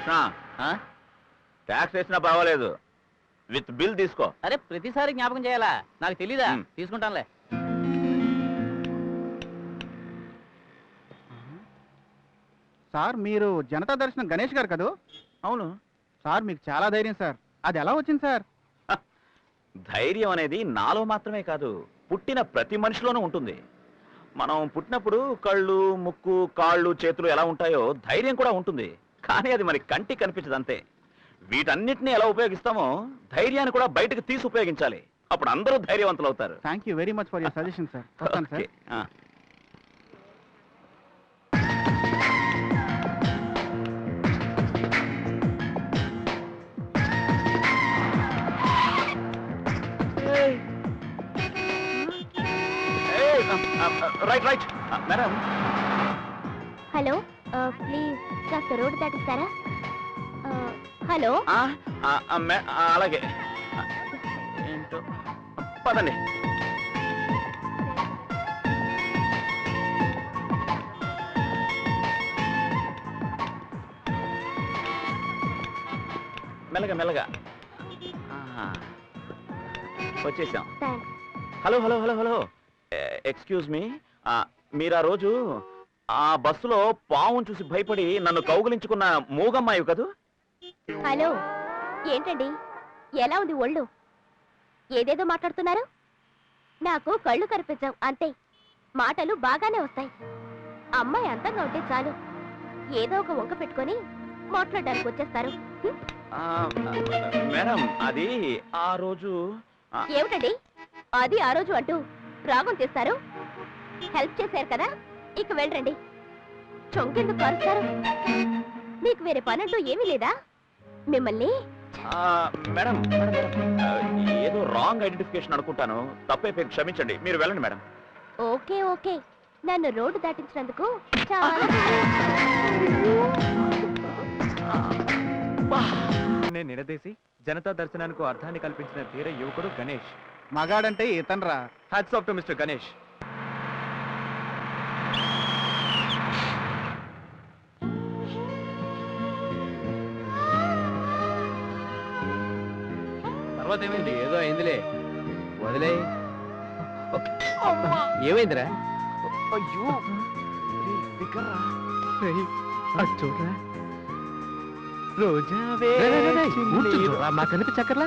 Krishna tax వేసినా పర్వాలేదు, with bill తీసుకో. అరే ప్రతిసారి జ్ఞాపకం చేయాలా? నాకు తెలీదా? తీసుకుంటానులే. సార్ మీరు జనతా దర్శనం గణేష్ గారు కదూ? అవును సార్ మీకు చాలా ధైర్యం సార్. అది ఎలా వచ్చింది సార్? ధైర్యం అనేది నాలో మాత్రమే కాదు, పుట్టిన ప్రతి మనిషిలోనూ ఉంటుంది. మనం పుట్టినప్పుడు కళ్ళు, ముక్కు, కాళ్ళు, చేతులు ఎలా ఉంటాయో ధైర్యం కూడా ఉంటుంది. కానీ అది మనకి కంటికి కనిపించదు అంతే. వీటన్నిటిని ఎలా ఉపయోగిస్తామో ధైర్యాన్ని కూడా బయటకు తీసి ఉపయోగించాలి. అప్పుడు అందరూ ధైర్యవంతులు అవుతారు. Thank you very much for your suggestion sir. వస్తాను sir. Right right madam. Hello please కాస్త రోడ్డు దాటిస్తారా? హలో అలాగే ఏంటో పదండి. మెల్లగా మెల్లగా వచ్చేసాం. Hello hello hello hello excuse me, మీరు ఆ రోజు ఆ బస్సులో పావును చూసి భయపడి నన్ను కౌగిలించుకున్న మూగమ్మాయి కదూ? హలో ఏంటండి, ఎలా ఉంది ఒళ్ళు? ఏదేదో మాట్లాడుతున్నారు. నాకు కళ్ళు కనిపించవు అంతే, మాటలు బాగానే వస్తాయి. అమ్మాయి అంతంగా ఉంటే చాలు, ఏదో ఒక వంక పెట్టుకొని మాట్లాడడానికి వచ్చేస్తారు. మేడం అది ఆ రోజు. ఏమిటండి అది ఆ రోజు అంటూ రాగం తీస్తారు? హెల్ప్ చేశారు కదా, ఇక వెళ్ళండి. చొంకెందుకు కారుస్తారు? మీకు వేరే పనంటూ ఏమీ లేదా? మిమ్మల్ని మేడం ఏదో రాంగ్ ఐడెంటిఫికేషన్ అనుకుంటాను, తప్పైపోయి క్షమించండి, మీరు వెళ్ళండి మేడం. ఓకే ఓకే, నన్ను రోడ్డు దాటించినందుకు చాలా నిలదీసి జనతా దర్శనానికి అర్థాన్ని కల్పించిన ధీర యువకుడు గణేష్. మగాడంటే ఇతనరా. Hats off to mister Ganesh. తర్వాత ఏమైంది? ఏదో అయిందిలే, వదిలే. ఏమైందిరా? అయ్యో చూడరా, రోజావే మా కనిపించక్కర్లా.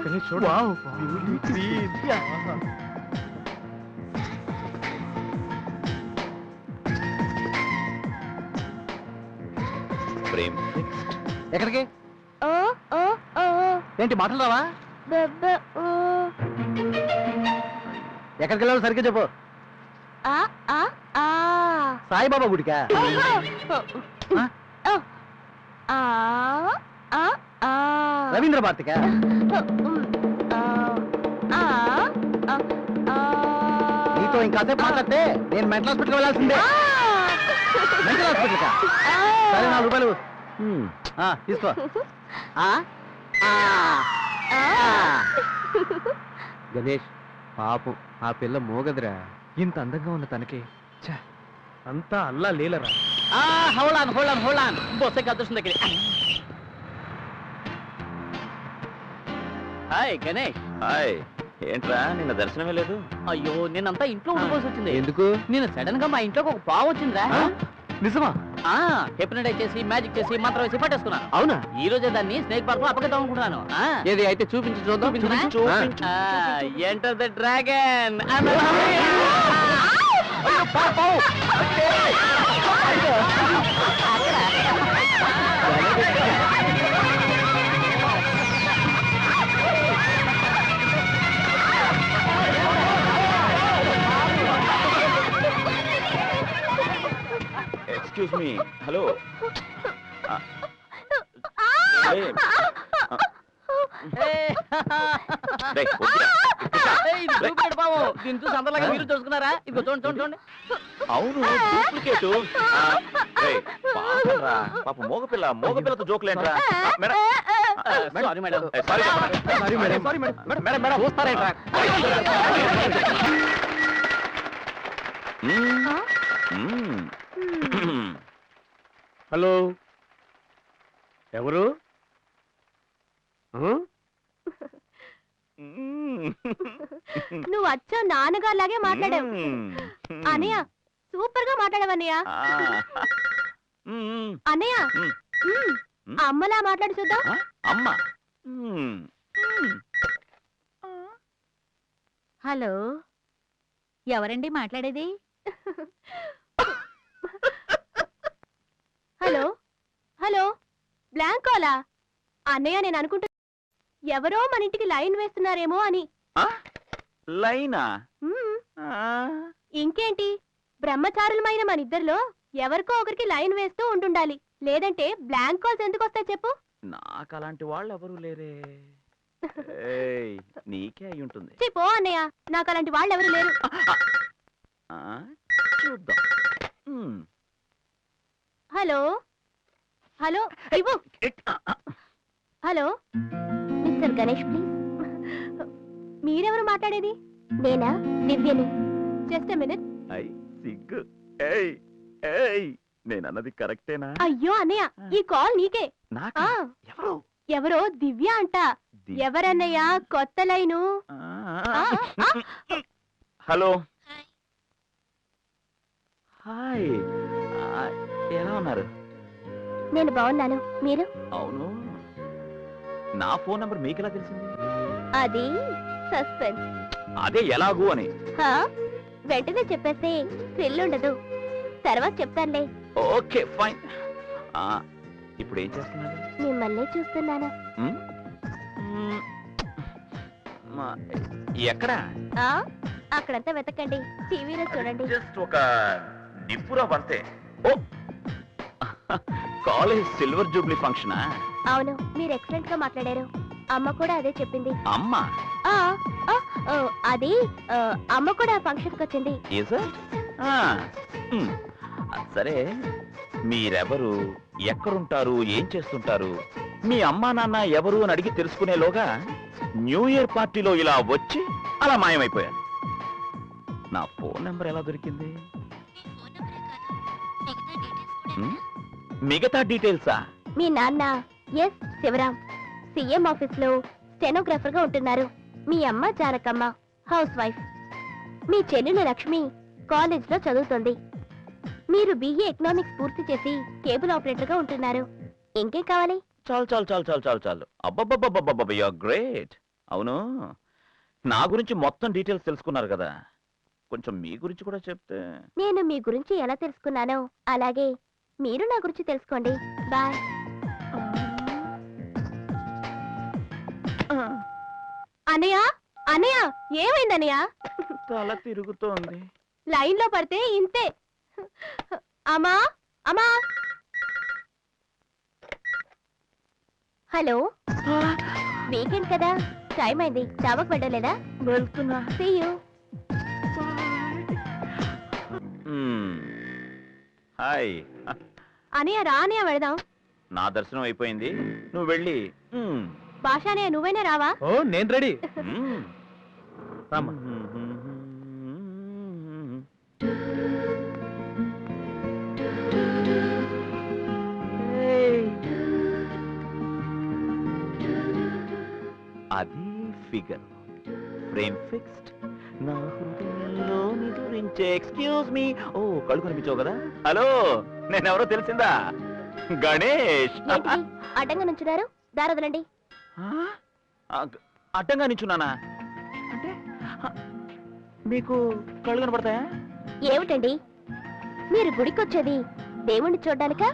ప్రేమ్ ఎక్కడికి? ఓ ఓ ఓ ఏంటి మాటలు రావా? బెబ్బ ఓ ఎక్కడికి వెళ్ళాలో సరిగ్గా చెప్పు. ఆ ఆ ఆ సాయిబాబా గుడికా? రవీంద్ర భారతికా? నీతో ఇంకాసేపు మాట్లాడితే నేను మెంటల్ హాస్పిటల్కి వెళ్ళాల్సిందే. మెంటల్ హాస్పిటల్కా? సరే, 4 రూపాయలు తీసుకో. గణేష్ పాపం ఆ పిల్ల మోగదురా. ఇంత అందంగా ఉన్న తనకి అంతా అల్లా లేలరా. హోల్డ్ బొస్సకి అదృష్టం దగ్గర. హాయ్ గణేష్. హాయ్. ఏంట్రా నిన్న దర్శనమే లేదు? అయ్యో నిన్నంతా ఇంట్లో ఉండిపోసి వచ్చింది. ఎందుకు? నేను సడన్ గా మా ఇంట్లోకి ఒక పావు వచ్చిందిరా. నిజమా? హిప్నటైజ్ చేసి మ్యాజిక్ చేసి మంత్రం వేసి పట్టేసుకున్నాను. అవునా? ఈ రోజే దాన్ని స్నేక్ పార్క్ లో అప్పగిద్దాం అనుకుంటున్నాను. ఏది అయితే చూపించి చూద్దాం. Enter the dragon. Excuse me, hello. దీని చూసి అందరిలాగా మీరు చూసుకున్నారా? ఇదిగో చూడండి చూడండి చూడండి. అవును, డూప్లికేట్. పాప మోగపిల్లతో జోకులేంట్రా? Sorry madam. Sorry madam. చూస్తారేంట్రా? హలో, ఎవరు? నువ్వు అచ్చో నాన్నగారిలాగే మాట్లాడావు. అన్నయ్య సూపర్ గా మాట్లాడావన్నయ్య. అన్నయ్య అమ్మలా మాట్లాడి చూద్దాం. అమ్మ. హలో, ఎవరండి మాట్లాడేది? హలో హలో, బ్లాంక్ కాలా? అన్నయ్య నేను అనుకుంటా ఎవరో మన ఇంటికి లైన్ వేస్తున్నారేమో అని. లైనా? మ్మ్. ఇంకేంటి, బ్రహ్మచారులమైన మన ఇద్దరిలో ఎవరికో ఒకరికి లైన్ వేస్తూ ఉంటుండాలి. లేదంటే బ్లాంక్ కాల్స్ ఎందుకు వస్తాయి చెప్పు? నాకు అలాంటి వాళ్ళు ఎవరు లేరే. నీకే అయి ఉంటుంది. చెప్పో అన్నయ్య, నాకు అలాంటి వాళ్ళు ఎవరు లేరు. చూద్దాం. హలో హలో, ఇవ్వు. Hello mister Ganesh please. మీరెవరు మాట్లాడేది? నేనా, దివ్యని. Just minute. సిగ్గు. నేనన్నది కరెక్టేనా? అయ్యో అన్నయ్య, ఈ కాల్ నీకే. నాకా? ఎవరు? ఎవరో దివ్య అంట. ఎవరన్నయ్య కొత్త లైను? హలో. హాయ్, ఎలా ఉన్నారు? నేను బాగున్నాను, మీరు? అవును, నా ఫోన్ నంబర్ మీకు ఎలా తెలిసింది? అది సస్పెన్స్. అదే ఎలాగూ అని. వెంటనే చెప్పేస్తే థ్రిల్ ఉండదు. తర్వాత చెప్తానులే. Okay fine. ఇప్పుడు ఏం చేస్తున్నారు? మిమ్మల్ని చూస్తున్నాను. ఎక్కడ? అక్కడంతా వెతకండి, టీవీలో చూడండి. జస్ట్ ఒక నిప్పురా అంతే. ఓ, కాలేజ్ సిల్వర్ జూబ్లీ ఫంక్షనా? అవును, మీరు ఎక్సలెంట్ గా మాట్లాడారు. అమ్మ కూడా అదే చెప్పింది. అమ్మ? అది అమ్మ కూడా ఫంక్షన్ కి వచ్చింది. సరే, మీరెవరు, ఎక్కడుంటారు, ఏం చేస్తుంటారు, మీ అమ్మా నాన్న ఎవరు అని అడిగి తెలుసుకునేలోగా న్యూ ఇయర్ పార్టీలో ఇలా వచ్చి అలా మాయమైపోయాను. నా ఫోన్ నెంబర్ ఎలా దొరికింది? మిగతా డీటెయిల్సా? మీ నాన్న ఎస్ శివరాం, సీఎం ఆఫీస్ లో స్టెనోగ్రాఫర్ గా ఉంటున్నారు. మీ అమ్మ జానకమ్మ, హౌస్ వైఫ్. మీ చెల్లెలు లక్ష్మి కాలేజ్ లో చదువుతుంది. మీరు బిఏ ఎకనామిక్స్ పూర్తి చేసి కేబుల్ ఆపరేటర్ గా ఉంటున్నారు. ఇంకేం కావాలి? చాలు చాలు చాలు చాలు చాలు చాలు. అబ్బబ్బబ్బబ్బబ్బ, యు ఆర్ గ్రేట్. అవును, నా గురించి మొత్తం డీటెయిల్స్ తెలుసుకున్నారు కదా, కొంచెం మీ గురించి కూడా చెప్తే. నేను మీ గురించి ఎలా తెలుసుకున్నానో అలాగే మీరు నా గురించి తెలుసుకోండి. బాయ్. అన్నయ్య అన్నయ్య, ఏమైంది అన్నయ్య? తల తిరుగుతోంది. లైన్ లో పడితే ఇంతే. అమ్మా అమ్మా. హలో, వీకెండ్ కదా, టైం అయింది. డాబాకు వెళ్ళలేదా? వెళ్తున్నా. See you. హాయ్. అన్నయ్య రా అన్నయ్య, వెళదాం. నా దర్శనం అయిపోయింది, నువ్వు వెళ్ళి. భాషానే, నువ్వైనా రావా? ఓ నేను రెడీ. రామ్మా. అది ఫిగర్, ఫ్రేమ్ ఫిక్స్డ్, నా హృదయంలో నిదురించే. Excuse me. ఓ, కళ్ళు కనిపించావు కదా. హలో, నేనెవరో తెలిసిందా? గణేష్. ఏంటిది? అడ్డంగా నుంచున్నారు, దారదలండి. అడ్డంగా నించున్నానా? అంటే మీకు కళ్ళు కనపడతాయా? ఏమిటండి, మీరు గుడికొచ్చేది దేవుణ్ణి చూడ్డానికా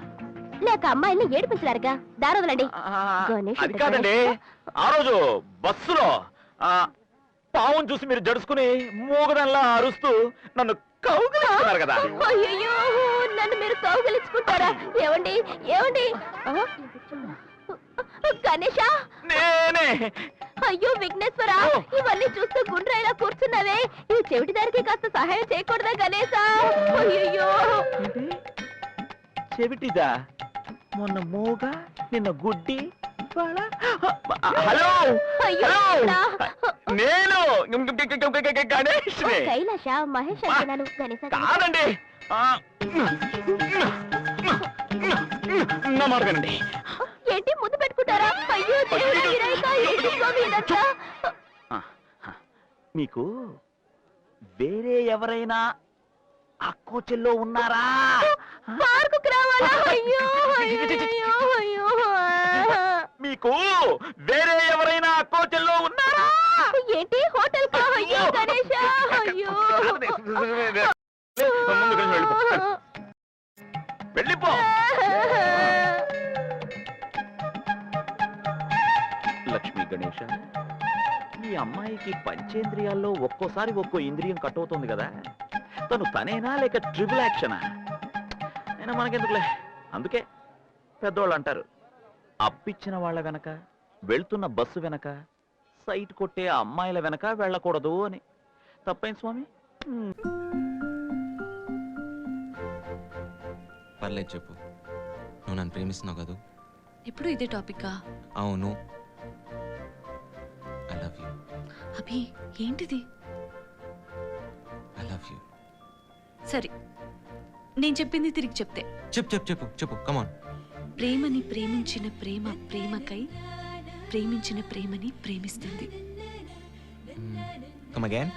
లేక అమ్మాయిల్ని ఏడిపించడానికా? దారదలండి. గణేష్ అది కాదండి, ఆ రోజు బస్సులో పావును చూసి మీరు జడుచుకుని మూగదల్లా అరుస్తూ నన్ను కౌగిలిస్తున్నారు కదా. అయ్యో, నన్ను మీరు కౌగిలించుకుంటారా? ఏమండి ఏమండి? గణేషా? నేనే. అయ్యో విఘ్నేశ్వర, ఇవన్నీ చూస్తూ గుండ్రాయిలా కూర్చున్నావే, ఈ చెవిటి దానికి కాస్త సహాయం చేయకూడదా గణేశా? అయ్యో, చెవిటిదా? మొన్న మూగ, నిన్న గుడ్డి. హలో అయ్యో, నేను గణేష్. కైలాష మహేష్ అంటున్నాను. గణేశ కాదండి, నా మాట వినండి. ఏంటి ముద్దు పెట్టుకుంటారా? అయ్యో దేవుడా, వినాయకా, ఏంటి స్వామి ఇదంతా? మీకు వేరే ఎవరైనా అక్కోచెల్లో ఉన్నారా? పార్కుకు రావాలా? అయ్యో అయ్యో అయ్యో మీకు వేరే ఎవరైనా అక్కోచెల్లో ఉన్నారా? ఏంటి హోటల్ కా? అయ్యో గణేష అయ్యో ముందు కొంచెం వెళ్ళిపో. లక్ష్మీ గణేష, ఈ అమ్మాయికి పంచేంద్రియాల్లో ఒక్కోసారి ఒక్కో ఇంద్రియం కట్టవుతుంది కదా, తనేనా లేక ట్రిపుల్ యాక్షనా? అయినా మనకెందుకులే. అందుకే పెద్దోళ్ళు అంటారు, అప్పిచ్చిన వాళ్ళ వెనక, వెళ్తున్న బస్సు వెనక, సైట్ కొట్టే అమ్మాయిల వెనక వెళ్ళకూడదు అని. తప్పైంది స్వామి? పర్లేదు చెప్పు. నువ్వు నన్ను ప్రేమిస్తున్నావు కదా? ఇప్పుడు ఇదే టాపిక్కా? అవును. I love you. అభి ఏంటిది? I love you. సరే, నేను చెప్పింది తిరిగి చెప్తే. చెప్పు చెప్పు చెప్పు చెప్పు, కమాన్. ప్రేమని ప్రేమించిన ప్రేమ ప్రేమకై ప్రేమించిన ప్రేమని ప్రేమిస్తుంది. Come again.